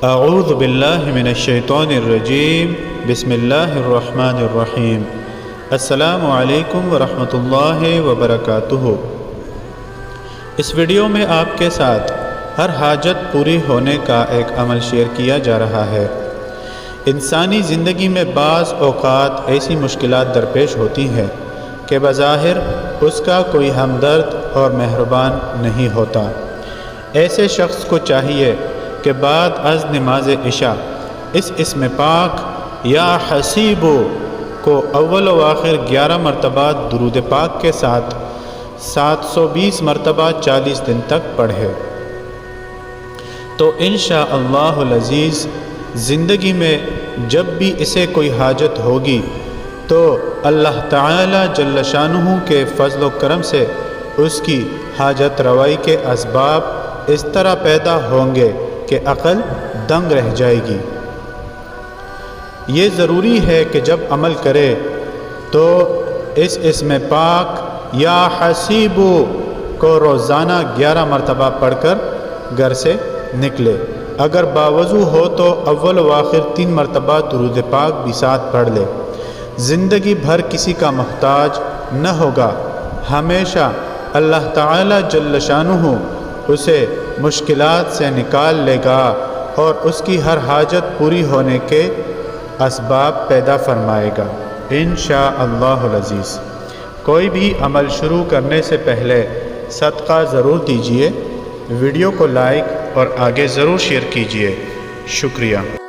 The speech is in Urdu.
اعوذ باللہ من الشیطان الرجیم بسم اللہ الرحمن الرحیم السلام علیکم ورحمۃ اللہ وبرکاتہ۔ اس ویڈیو میں آپ کے ساتھ ہر حاجت پوری ہونے کا ایک عمل شیئر کیا جا رہا ہے۔ انسانی زندگی میں بعض اوقات ایسی مشکلات درپیش ہوتی ہیں کہ بظاہر اس کا کوئی ہمدرد اور مہربان نہیں ہوتا۔ ایسے شخص کو چاہیے کہ بعد از نماز عشاء اس اسم پاک یا حسیبو کو اول و آخر 11 مرتبہ درود پاک کے ساتھ 720 مرتبہ 40 دن تک پڑھے تو انشاءاللہ العزیز زندگی میں جب بھی اسے کوئی حاجت ہوگی تو اللہ تعالی جل شانہ کے فضل و کرم سے اس کی حاجت روائی کے اسباب اس طرح پیدا ہوں گے کہ عقل دنگ رہ جائے گی۔ یہ ضروری ہے کہ جب عمل کرے تو اس اسم پاک یا حسیبو کو روزانہ 11 مرتبہ پڑھ کر گھر سے نکلے۔ اگر باوضو ہو تو اول و آخر 3 مرتبہ درود پاک بھی ساتھ پڑھ لے۔ زندگی بھر کسی کا محتاج نہ ہوگا، ہمیشہ اللہ تعالی جل شانہ اسے مشکلات سے نکال لے گا اور اس کی ہر حاجت پوری ہونے کے اسباب پیدا فرمائے گا انشاءاللہ العزیز۔ کوئی بھی عمل شروع کرنے سے پہلے صدقہ ضرور دیجیے، ویڈیو کو لائک اور آگے ضرور شیئر کیجیے۔ شکریہ۔